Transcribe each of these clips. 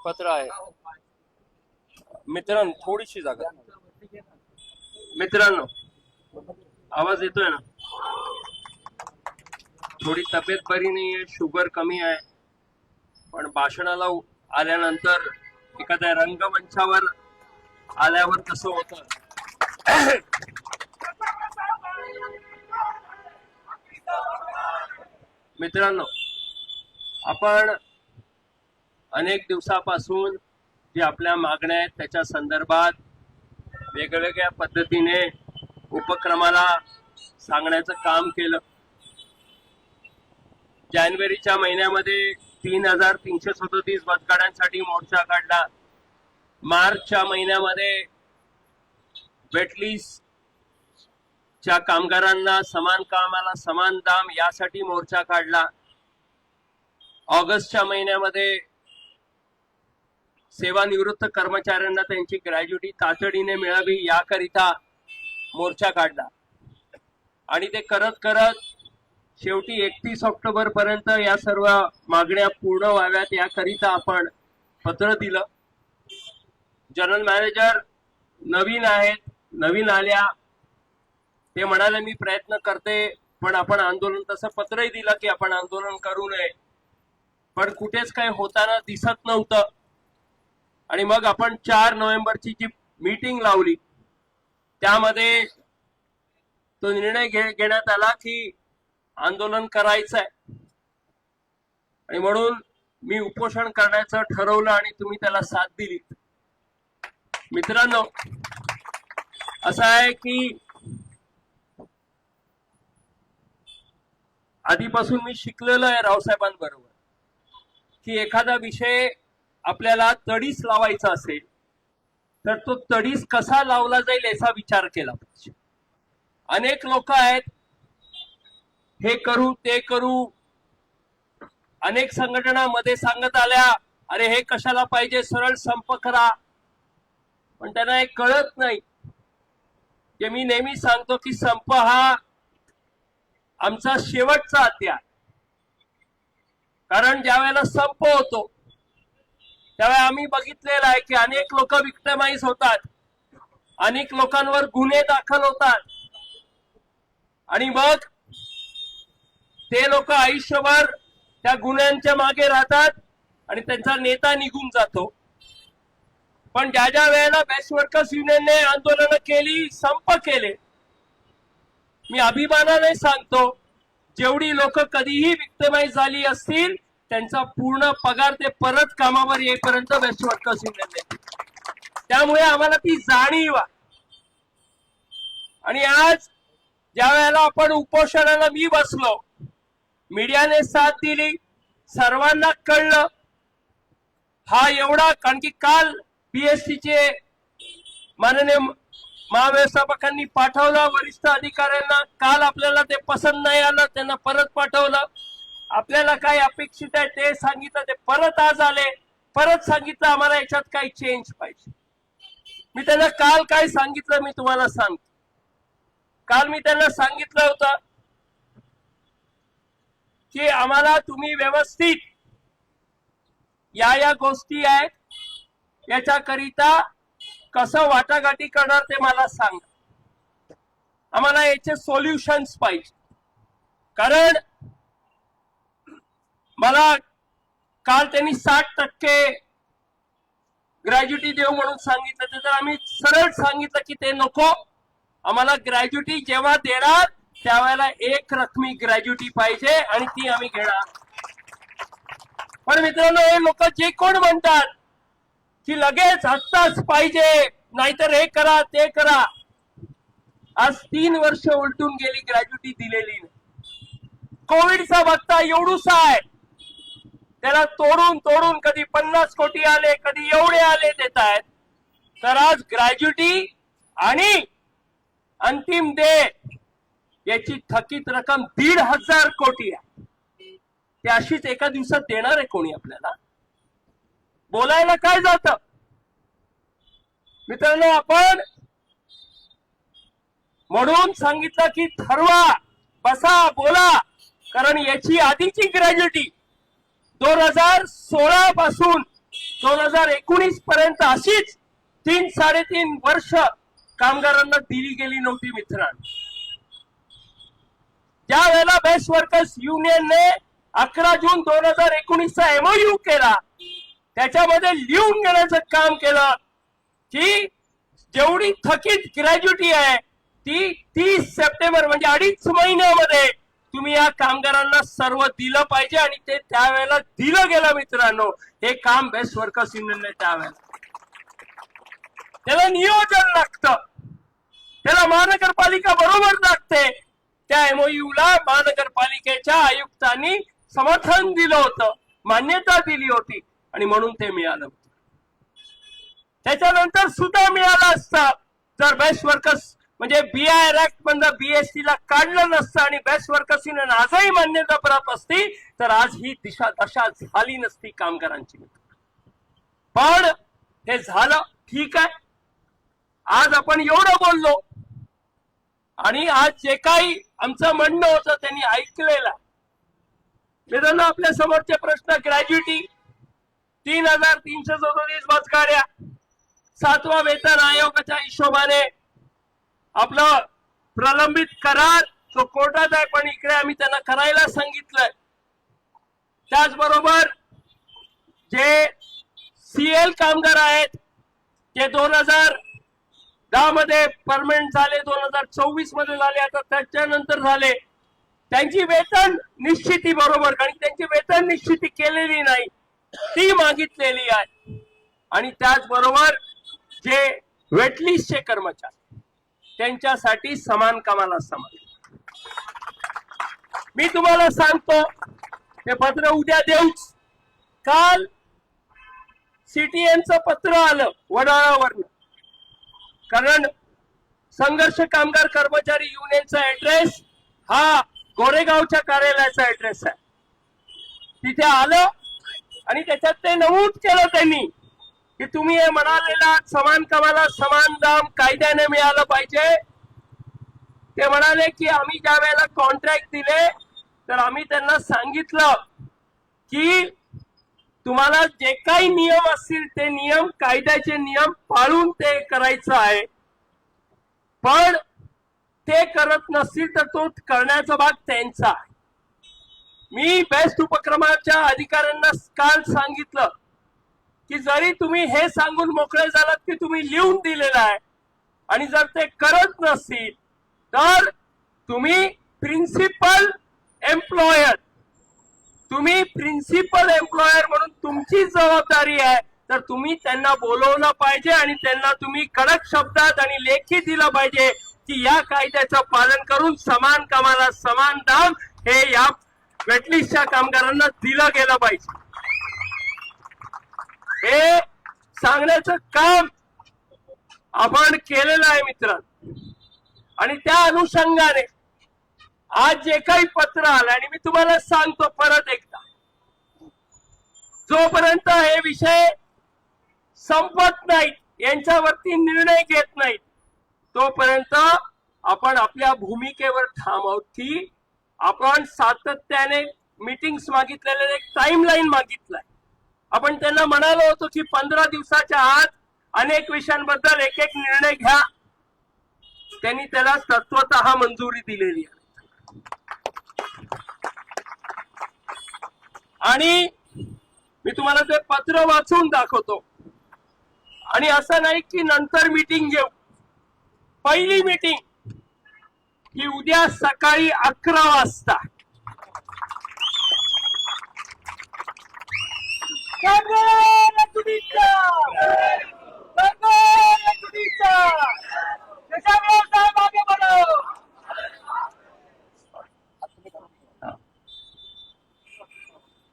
पत्र आहे मित्रांनो, थोडीशी जागा. मित्रांनो, आवाज येतोय ना? थोडी तब्येत बरी नाहीये, शुगर कमी आहे, पण भाषणाला आल्यानंतर एखाद्या रंगमंचावर आल्यावर कसं होतं. मित्रांनो, आपण अनेक दिवसापासून जे आपल्या मागण्या आहेत त्याच्या संदर्भात वेगवेगळ्या पद्धतीने उपक्रमाला सांगण्याचं काम केलं. जानेवारीच्या महिन्यामध्ये 3,337 बसगाड्यांसाठी मोर्चा काढला. मार्चच्या महिन्यामध्ये वेटलिस्टच्या कामगारांना समान कामाला समान दाम यासाठी मोर्चा काढला. ऑगस्टच्या महिन्यामध्ये सेवानिवृत्त कर्मचाऱ्यांना त्यांची ग्रॅज्युटी तातडीने मिळावी याकरिता मोर्चा काढला. आणि ते करत करत शेवटी 31 ऑक्टोबर पर्यंत या सर्व मागण्या पूर्ण व्हाव्यात याकरिता आपण पत्र दिलं. जनरल मॅनेजर नवीन आहेत, नवीन आल्या, ते म्हणाले मी प्रयत्न करते, पण आपण आंदोलन, तसं पत्रही दिलं की आपण आंदोलन करू नये, पण कुठेच काही होताना दिसत नव्हतं. आणि मग आपण 4 नोव्हेंबरची जी मीटिंग लावली त्यामध्ये तो निर्णय घेण्यात आला की आंदोलन करायचं आहे. आणि म्हणून मी उपोषण करण्याचं ठरवलं आणि तुम्ही त्याला साथ दिली. मित्रांनो, असं आहे की आधीपासून मी शिकलेलो आहे रावसाहेबांबरोबर की एखादा विषय आपल्याला तडीस लावायचा असेल तर तो तडीस कसा लावला जाईल याचा विचार केला पाहिजे. अनेक लोक आहेत, हे करू ते करू, अनेक संघटनांमध्ये सांगत आल्या अरे हे कशाला पाहिजे, सरळ संप करा, पण त्यांना हे कळत नाही. जे मी नेहमी सांगतो की संप हा आमचा शेवटचा हत्यार, कारण ज्या वेळेला संप होतो त्यावेळेला आम्ही बघितलेलं आहे की अनेक लोक विक्टिमाइज होतात, अनेक लोकांवर गुन्हे दाखल होतात आणि मग ते लोक आयुष्यभर त्या गुन्ह्यांच्या मागे राहतात आणि त्यांचा नेता निघून जातो. पण ज्या ज्या वेळेला बेस्ट वर्कर्स युनियनने आंदोलनं केली, संप केले, मी अभिमानाने सांगतो जेवढी लोक कधीही विक्टिमाइज झाली असतील त्यांचा पूर्ण पगार ते परत कामावर येईपर्यंत बेस्ट वर्कर्स युनियन देते. त्यामुळे आम्हाला ती जाणीव आहे. आणि आज ज्या वेळेला आपण उपोषणाला मी बसलो, मीडियाने साथ दिली, सर्वांना कळलं हा एवढा, कारण की काल बीएसटीचे माननीय महाव्यवस्थापकांनी पाठवलं वरिष्ठ अधिकाऱ्यांना, काल आपल्याला ते पसंत नाही आलं, त्यांना परत पाठवलं. आपल्याला काय अपेक्षित आहे ते सांगितलं, ते परत आज आले, परत सांगितलं आम्हाला याच्यात काही चेंज पाहिजे. मी त्यांना काल काय सांगितलं मी तुम्हाला सांगतो. काल मी त्यांना सांगितलं होतं की आम्हाला तुम्ही व्यवस्थित या गोष्टी आहेत याच्याकरिता कसं वाटाघाटी करणार ते मला सांगा. आम्हाला याचे सोल्युशन्स पाहिजे. कारण मला काल त्यांनी 60% ग्रॅज्युटी देऊ म्हणून सांगितलं, तर आम्ही सरळ सांगितलं की ते नको, आम्हाला ग्रॅज्युटी जेव्हा देणार त्यावेळेला एक रकमी ग्रॅज्युटी पाहिजे आणि ती आम्ही घेणार. पण मित्रांनो, हे लोक जे कोण म्हणतात की लगेच आत्ताच पाहिजे, नाहीतर हे करा ते करा, आज 3 वर्ष उलटून गेली, ग्रॅज्युटी दिलेली नाही. कोविडचा बघता एवढूसा आहे, त्याला तोडून तोडून कधी 50 कोटी आले, कधी एवढे आले देत आहेत. तर आज ग्रॅज्युटी आणि अंतिम दे याची थकीत रक्कम 1,500 कोटी आहे. ते अशीच एका दिवसात देणार आहे कोणी आपल्याला? बोलायला काय जातं? मित्रांनो, आपण म्हणून सांगितलं की ठरवा, बसा, बोला, कारण याची आधीची ग्रॅज्युटी 2016 पासून 2019 पर्यंत अशीच 3-3.5 वर्ष कामगारांना दिली गेली नव्हती. मित्रांनो, ज्या वेळेला बेस्ट वर्कर्स युनियनने 11 जून 2019 चा MOU केला, त्याच्यामध्ये लिहून घेण्याचं काम केलं की जेवढी थकीत ग्रॅज्युटी आहे ती 30 सप्टेंबर म्हणजे 2.5 महिन्यामध्ये तुम्ही या कामगारांना सर्व दिलं पाहिजे, आणि ते त्यावेळेला दिलं गेलं. मित्रांनो, हे काम बेस्ट वर्कर्स युनियनने त्यावेळेला, त्याला नियोजन लागतं, त्याला महानगरपालिका बरोबर लागते. त्या MOU ला महानगरपालिकेच्या आयुक्तांनी समर्थन दिलं होतं, मान्यता दिली होती, आणि म्हणून ते मिळालं होतं. त्याच्यानंतर सुद्धा मिळालं असतं जर बेस्ट वर्कर्स म्हणजे BIR ऍक्ट मधलं BST ला काढलं नसतं आणि बेस्ट वर्कर्स युनियन आजही मान्यता प्राप्त असती, तर आज ही दशा झाली नसती कामगारांची. पण हे झालं, ठीक आहे. आज आपण एवढं बोललो आणि आज जे काही आमचं म्हणणं होतं त्यांनी ऐकलेलं. मित्रांनो, आपल्या समोरचे प्रश्न, ग्रॅज्युटी 3,337 बसगाड्या, 7वा वेतन आयोगाच्या हिशोबाने आपलं प्रलंबित करार तो कोर्टात आहे, पण इकडे आम्ही त्यांना करायला सांगितलंय. त्याचबरोबर जे CL कामगार आहेत ते 2010 मध्ये परमनंट झाले, 2024 मध्ये झाले, आता त्याच्यानंतर झाले, त्यांची वेतन निश्चिती बरोबर, कारण त्यांची वेतन निश्चिती केलेली नाही ती मागितलेली आहे. आणि त्याचबरोबर जे वेटलिस्टचे कर्मचारी त्यांच्यासाठी समान कामाला समान. मी तुम्हाला सांगतो, हे पत्र उद्या देऊच. काल CTNचं पत्र आलं वडाळावरनं, कारण संघर्ष कामगार कर्मचारी युनियनचा ऍड्रेस हा गोरेगावच्या कार्यालयाचा ऍड्रेस आहे. तिथे आलं आणि त्याच्यात ते नमूद केलं त्यांनी की तुम्ही हे म्हणालेला समान कामाला समान दाम कायद्याने मिळालं पाहिजे. ते म्हणाले की आम्ही ज्या वेळेला कॉन्ट्रॅक्ट दिले तर आम्ही त्यांना सांगितलं की तुम्हाला जे काही नियम असतील ते नियम, कायद्याचे नियम पाळून ते करायचं आहे, पण ते करत नसतील तर तो करण्याचा भाग त्यांचा आहे. मी बेस्ट उपक्रमाच्या अधिकाऱ्यांना काल सांगितलं की जरी तुम्ही हे सांगून मोकळे झालात की तुम्ही लिहून दिलेलं आहे, आणि जर ते करत नसतील तर तुम्ही प्रिन्सिपल एम्प्लॉयर म्हणून तुमची जबाबदारी आहे, तर तुम्ही त्यांना बोलवलं पाहिजे आणि त्यांना तुम्ही कडक शब्दात आणि लेखी दिलं पाहिजे की या कायद्याचं पालन करून समान कामाला समान दाम हे या वेटलिस्टच्या कामगारांना दिलं गेलं पाहिजे. हे सांगण्याचं काम आपण केलेलं आहे मित्रांनो. आणि त्या अनुषंगाने आज जे काही पत्र आलं, आणि मी तुम्हाला सांगतो परत एकदा, जोपर्यंत हे विषय संपत नाहीत, यांच्यावरती निर्णय घेत नाहीत, तोपर्यंत आपण आपल्या भूमिकेवर ठाम आहोत की आपण सातत्याने मीटिंग्स मागितलेले, एक टाइमलाईन मागितलाय. आपण त्यांना म्हणालो होतो की 15 दिवसाच्या आत अनेक विषयांबद्दल एक निर्णय घ्या. त्यांनी त्याला तत्वतः मंजुरी दिलेली आहे. आणि मी तुम्हाला ते पत्र वाचून दाखवतो. आणि असं नाही की नंतर मीटिंग घेऊ. पहिली मीटिंग ही उद्या सकाळी 11 वाजता.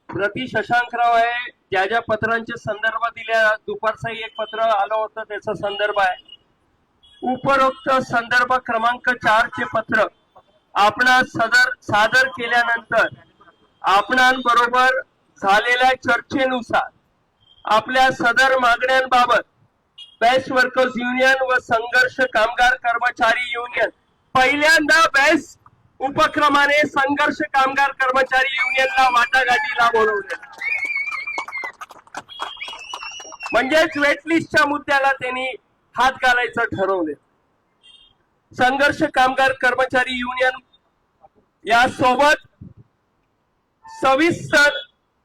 प्रति शशांकराव आहे, ज्या ज्या पत्रांचे संदर्भ दिल्या, दुपारचाही एक पत्र आलं होतं त्याचा संदर्भ आहे. उपरोक्त संदर्भ क्रमांक 4 चे पत्र आपणास सादर केल्यानंतर आपणांबरोबर झालेल्या चर्चेनुसार आपल्या सदर मागण्यांबाबत बेस्ट वर्कर्स युनियन व संघर्ष कामगार कर्मचारी युनियन पहिल्यांदा बेस्ट उपक्रमाने संघर्ष कामगार कर्मचारी युनियनला वाटाघाटीला बोलवले, म्हणजेच वेटलिस्टच्या मुद्द्याला त्यांनी हात घालायचं ठरवले. संघर्ष कामगार कर्मचारी युनियन या सोबत सविस्तर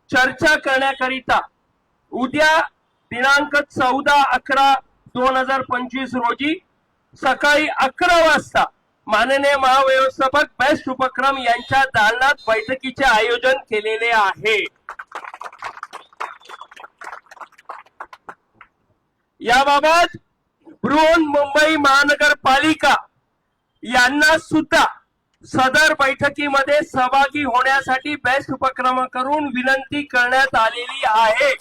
चर्चा करण्याकरिता उद्या दिनांक 14/11/2025 रोजी सकाळी 11 वाजता माननीय महाव्यवस्थापक बेस्ट उपक्रम यांच्या दालनात बैठकीचे आयोजन केलेले आहे. याबाबत बृहन्मुंबई महानगरपालिका यांना सुद्धा सदर बैठकीमध्ये सहभागी होण्यासाठी बेस्ट उपक्रम करून विनंती करण्यात आलेली आहे.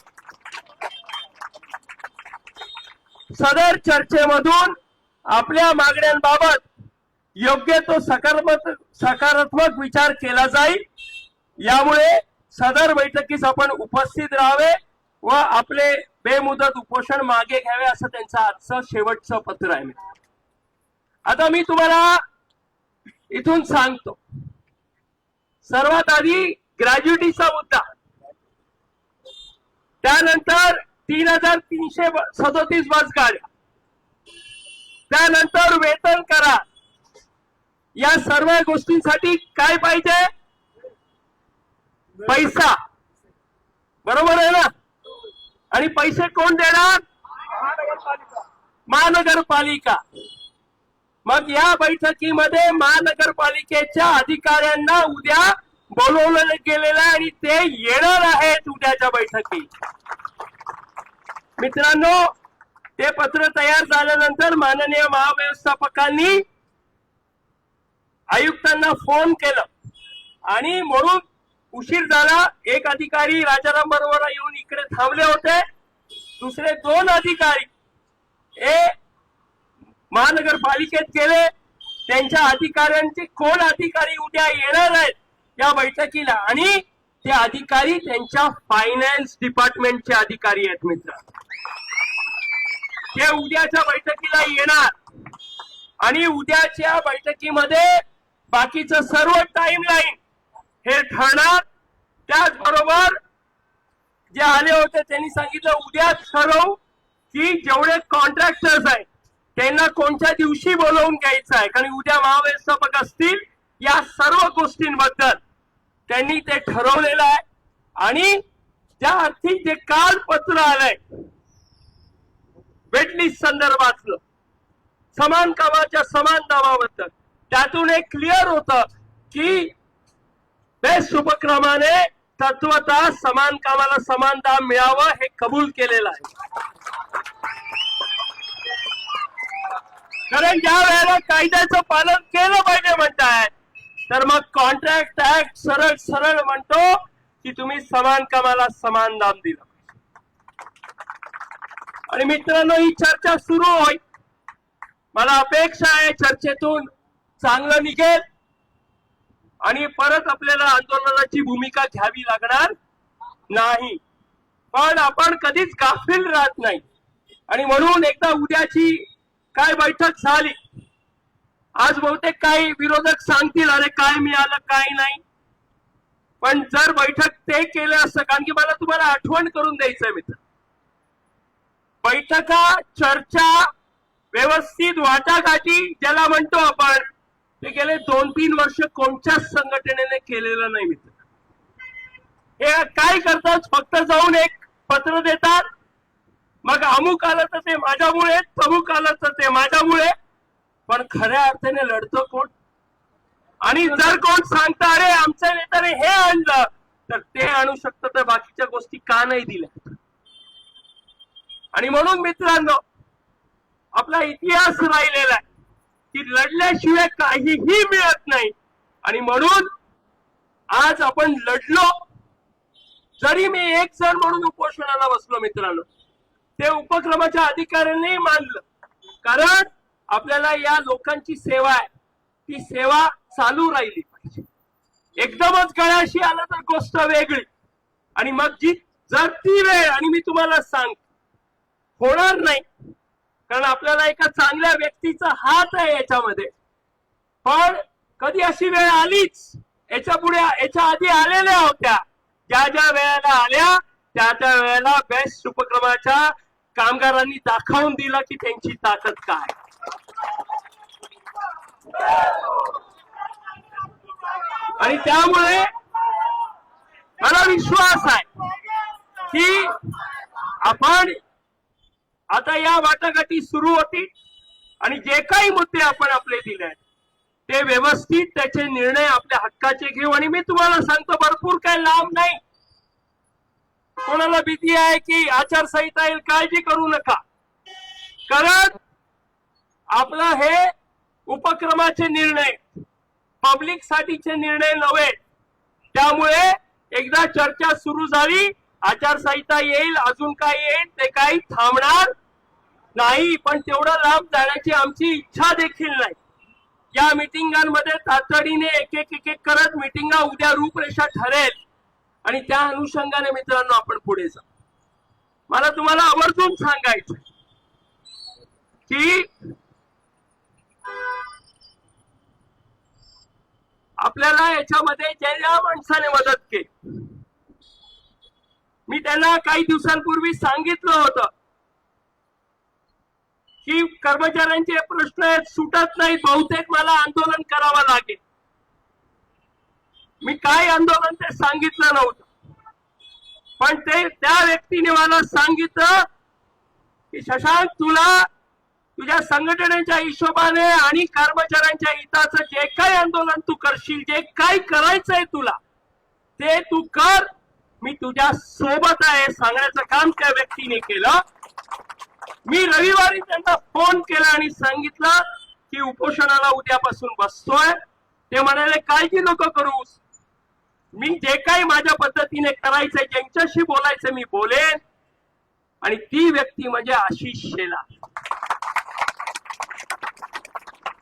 सदर चर्चेमधून आपल्या मागण्यांबाबत योग्य तो सकारात्मक विचार केला जाईल. यामुळे सदर बैठकीस आपण उपस्थित राहावे व आपले बेमुदत उपोषण मागे घ्यावे असं त्यांचं आजचं शेवटचं पत्र आहे. आता मी तुम्हाला इथून सांगतो. सर्वात आधी ग्रॅज्युटीचा मुद्दा, त्यानंतर 3,337 बस गाड्या, त्यानंतर वेतन करार. या सर्व गोष्टींसाठी काय पाहिजे? पैसा. बरोबर आहे ना? आणि पैसे कोण देणार? महानगरपालिका. मग या बैठकीमध्ये महानगरपालिकेच्या अधिकाऱ्यांना उद्या बोलवलं गेलेलं आहे आणि ते येणार आहेत उद्याच्या बैठकीत. मित्रांनो, ते पत्र तयार झाल्यानंतर माननीय महाव्यवस्थापकांनी आयुक्तांना फोन केलं आणि म्हणून उशीर झाला. एक अधिकारी राजाराम बरोबर येऊन इकडे थांबले होते. दुसरे 2 अधिकारी हे महानगरपालिकेत गेले. त्यांच्या अधिकाऱ्यांचे कोण अधिकारी उद्या येणार आहेत या बैठकीला आणि ते अधिकारी त्यांच्या फायनान्स डिपार्टमेंटचे अधिकारी आहेत. मित्र, ते उद्याच्या बैठकीला येणार आणि उद्याच्या बैठकीमध्ये बाकीचं सर्व टाइमलाईन हे ठरणार. त्याचबरोबर जे आले होते त्यांनी सांगितलं उद्याच ठरवू की जेवढे कॉन्ट्रॅक्टर्स आहेत त्यांना कोणत्या दिवशी बोलवून घ्यायचं आहे, कारण उद्या महाव्यवस्थापक असतील. या सर्व गोष्टींबद्दल त्यांनी ते ठरवलेलं आहे. आणि ज्या अर्थी जे काल पत्र आलंय वेटलिस्ट संदर्भातलं समान कामाच्या समान दाबाबद्दल, त्यातून एक क्लिअर होतं की बेस्ट उपक्रमाने तत्वतः समान कामाला समान दाम मिळावं हे कबूल केलेलं आहे. कारण ज्या वेळेला कायद्याचं पालन केलं पाहिजे म्हणताय, तर मग कॉन्ट्रॅक्ट ऍक्ट सरळ सरळ म्हणतो की तुम्ही समान कामाला समान दाम दिलं. आणि मित्रांनो, ही चर्चा सुरू होईल. मला अपेक्षा आहे चर्चेतून चांगलं निघेल आणि परत आपल्याला आंदोलनाची भूमिका घ्यावी लागणार नाही. पण आपण कधीच गाफील राहत नाही. आणि म्हणून एकदा उद्याची काय बैठक झाली, आज बहुतेक काही विरोधक सांगतील अरे काय मिळालं काय नाही, पण जर बैठक ते केलं असतं, कारण की मला तुम्हाला आठवण करून द्यायचंय मित्र, बैठका, चर्चा, व्यवस्थित वाटाघाटी ज्याला म्हणतो आपण, ते गेले 2-3 वर्ष कोणत्याच संघटनेने केलेलं नाही मित्र. हे काय करतात, फक्त जाऊन एक पत्र देतात, मग अमुक आलं तर ते माझ्यामुळे, तमुक आलं तर ते माझ्यामुळे. पण खऱ्या अर्थाने लढतो कोण? आणि जर कोण सांगतं अरे आमच्या नेत्याने हे आणलं, तर ते आणू शकतं, तर बाकीच्या गोष्टी का नाही दिल्या? आणि म्हणून मित्रांनो, आपला इतिहास राहिलेला आहे की लढल्याशिवाय काहीही मिळत नाही. आणि म्हणून आज आपण लढलो. जरी मी एक जण म्हणून उपोषणाला बसलो मित्रांनो, ते उपक्रमाच्या अधिकाऱ्यांनी मानलं, कारण आपल्याला या लोकांची सेवा आहे, ती सेवा चालू राहिली पाहिजे. एकदमच गळ्याशी आलं तर गोष्ट वेगळी. आणि मग जर ती वेळ, आणि मी तुम्हाला सांग होणार नाही, कारण आपल्याला एका चांगल्या व्यक्तीचा हात आहे याच्यामध्ये. पण कधी अशी वेळ आलीच, याच्या पुढे याच्या आधी आलेल्या होत्या, ज्या ज्या वेळेला आल्या त्या त्या वेळेला बेस्ट उपक्रमाच्या कामगारांनी दाखवून दिलं की त्यांची ताकद काय. आणि त्यामुळे मला विश्वास आहे की आपण आता या वाटाघाटी सुरू होतील आणि जे काही मुद्दे आपण आपले दिले ते व्यवस्थित त्याचे निर्णय आपल्या हक्काचे घेऊ. आणि मी तुम्हाला सांगतो, भरपूर काही लांब नाही. कोणाला भीती आहे की आचारसंहिता येईल, काळजी करू नका. कारण आपलं हे उपक्रमाचे निर्णय पब्लिक साठीचे निर्णय नव्हे. त्यामुळे एकदा चर्चा सुरू झाली, आचारसंहिता येईल, अजून काय येईल, ते काही थांबणार नाही. पण तेवढं लांब जाण्याची आमची इच्छा देखील नाही. या मिटिंगांमध्ये तातडीने एक एक करत मिटिंगा उद्या रूपरेषा ठरेल आणि त्या अनुषंगाने मित्रांनो आपण पुढे जाऊ. मला तुम्हाला आवर्जून सांगायचं की आपल्याला याच्यामध्ये ज्या माणसाने मदत केली, मी त्यांना काही दिवसांपूर्वी सांगितलं होतं की कर्मचाऱ्यांचे प्रश्न सुटत नाहीत, बहुतेक मला आंदोलन करावं लागेल. मी काय आंदोलन ते सांगितलं नव्हतं, पण ते त्या व्यक्तीने मला सांगितलं की शशांक, तुला तुझ्या संघटनेच्या हिशोबाने आणि कर्मचाऱ्यांच्या हिताचं जे काही आंदोलन तू करशील, जे काही करायचंय तुला, ते तू कर, मी तुझ्या सोबत आहे सांगण्याचं काम त्या व्यक्तीने केलं. मी रविवारी त्यांना फोन केला आणि सांगितलं की उपोषणाला उद्यापासून बसतोय. ते म्हणाले काळजी नको करूस, मी जे काही माझ्या पद्धतीने करायचंय, ज्यांच्याशी बोलायचं मी बोलेन. आणि ती व्यक्ती म्हणजे आशिष शेलार.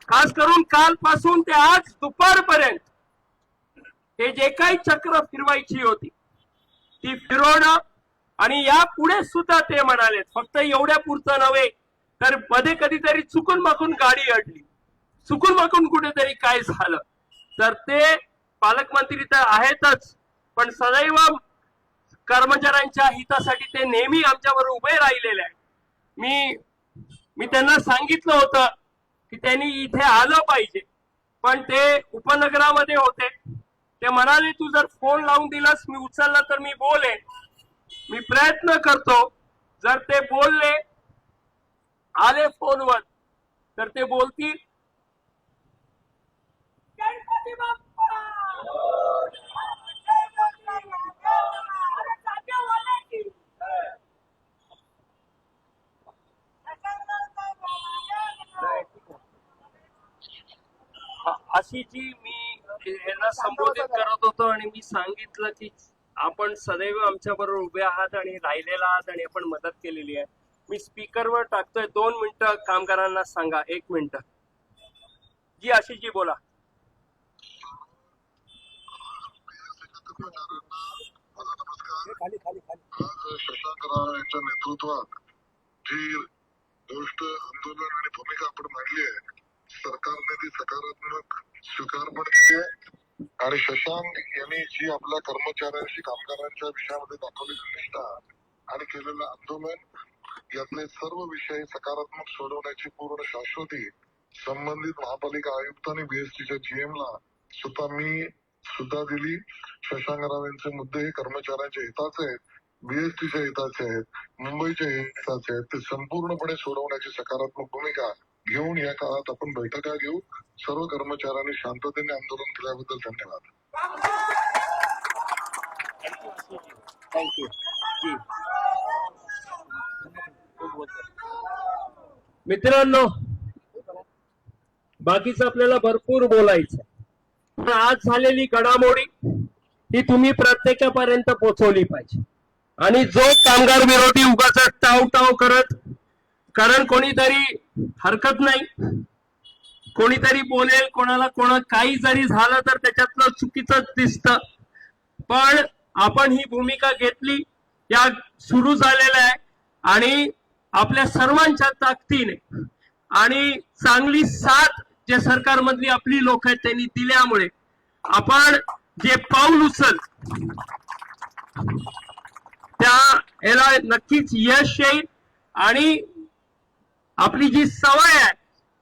खास करून कालपासून ते आज दुपारपर्यंत हे जे काही चक्र फिरवायची होती ती फिरवणं. आणि या पुढे सुद्धा ते म्हणाले, फक्त एवढ्या पुरतं नव्हे तर मध्ये कधीतरी चुकून माकून गाडी अडली, चुकून माकून कुठेतरी काय झालं तर ते पालकमंत्री तर आहेतच, पण सदैव कर्मचाऱ्यांच्या हितासाठी ते नेहमी आमच्यावर उभे राहिलेले आहेत. मी त्यांना सांगितलं होतं की त्यांनी इथे आलं पाहिजे, पण ते उपनगरामध्ये होते. ते म्हणाले तू जर फोन लावून दिलास, मी उचलला तर मी बोलेन. मी प्रयत्न करतो, जर ते बोलले आले फोनवर तर ते बोलतील. अशी जी मी यांना संबोधित करत होतो आणि मी सांगितलं की आपण सदैव आमच्या बरोबर उभे आहात आणि राहिलेला आहात आणि आपण मदत केलेली आहे. मी स्पीकरवर टाकतोय, 2 मिनिटं कामगारांना सांगा. 1 मिनिट जी आशिषजी बोला. शशांक राव यांच्या नेतृत्वात जी गोष्ट आंदोलन आणि भूमिका आपण मांडली आहे, सरकारने ती सकारात्मक स्वीकार पण केली आहे. आणि शशांक यांनी जी आपल्या कर्मचाऱ्यांशी कामगारांच्या विषयामध्ये दाखवलेली निष्ठा आणि केलेलं आंदोलन, यातले सर्व विषय सकारात्मक सोडवण्याची पूर्ण शाश्वती संबंधित महापालिका आयुक्त आणि बीएसटीच्या जीएमला स्वतः मी सुद्धा दिली. शशांकराव यांचे मुद्दे हे कर्मचाऱ्यांच्या हिताचे आहेत, बीएसटीच्या हिताचे आहेत, मुंबईच्या हिताचे आहेत. ते संपूर्णपणे सोडवण्याची सकारात्मक भूमिका घेऊन या काळात आपण बैठका घेऊ. सर्व कर्मचाऱ्यांनी शांततेने आंदोलन केल्याबद्दल धन्यवाद. थँक्यू. मित्रांनो, बाकीचं आपल्याला भरपूर बोलायचं, पण आज झालेली घडामोडी ही तुम्ही प्रत्येकापर्यंत पोहोचवली पाहिजे. आणि जो कामगार विरोधी उगाच टाव टाव करत, कारण कोणीतरी हरकत नाही, कोणीतरी बोलेल, कोणाला काही जरी झालं तर त्याच्यातलं चुकीचंच दिसतं. पण आपण ही भूमिका घेतली, या सुरू झालेल्या आहे आणि आपल्या सर्वांच्या ताकदीने आणि चांगली साथ जे सरकारमधली आपली लोक आहेत त्यांनी दिल्यामुळे आपण जे पाऊल उचल त्या याला नक्कीच यश येईल. आणि आपली जी सवय आहे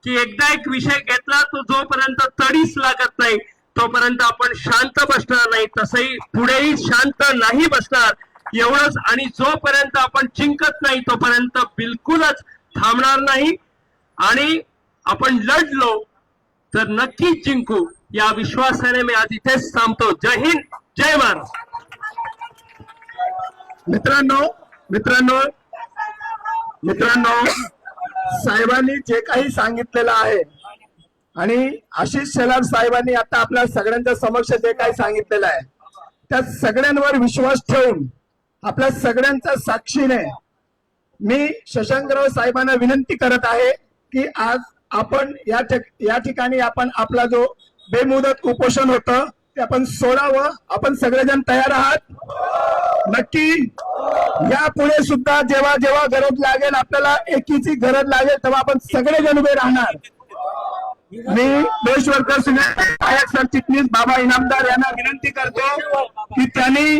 की एकदा एक विषय घेतला तो जोपर्यंत तडीच लागत नाही तोपर्यंत आपण शांत बसणार नाही, तसंही पुढेही शांत नाही बसणार एवढंच. आणि जोपर्यंत आपण जिंकत नाही तोपर्यंत बिलकुलच थांबणार नाही. आणि आपण लढलो तर नक्कीच जिंकू या विश्वासाने मी आज इथेच थांबतो. जय हिंद, जय महाराष्ट्र. मित्रांनो, साहेबांनी जे काही सांगितलेलं आहे आणि आशिष शेलार साहेबांनी आता आपल्या सगळ्यांच्या समक्ष जे काही सांगितलेलं आहे त्या सगळ्यांवर विश्वास ठेवून आपल्या सगळ्यांच्या साक्षीने मी शशांकराव साहेबांना विनंती करत आहे की आज आपण या ठिकाणी आपण आपला जो बेमुदत उपोषण होतं ते आपण सोडावं. आपण सगळेजण तयार आहात? नक्की. यापुढे सुद्धा जेव्हा जेव्हा गरज लागेल, आपल्याला एकीची गरज लागेल, तेव्हा आपण सगळेजण उभे राहणार. मी देश वर्कर्स नायक सरचिटणीस बाबा इनामदार यांना विनंती करतो की त्यांनी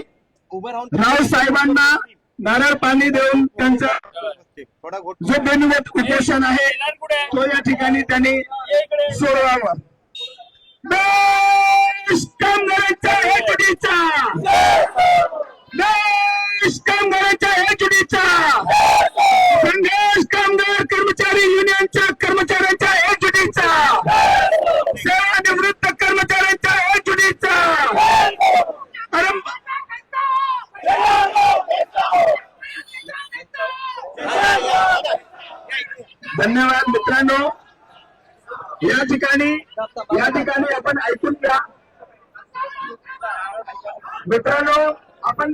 राव साहेबांना नारळ पाणी देऊन त्यांचा जो बेमुदत उपोषण आहे तो या ठिकाणी त्यांनी सोडवावं. देश कामगारांच्या एकजुटीचा, देश कामगारांच्या एकजुटीचा, संघर्ष कामगार कर्मचारी युनियनच्या कर्मचाऱ्यांच्या एकजुटीचा, सेवानिवृत्त कर्मचाऱ्यांच्या एकजुटीचा. धन्यवाद मित्रांनो. या ठिकाणी आपण ऐकून घ्या मित्रांनो. आपण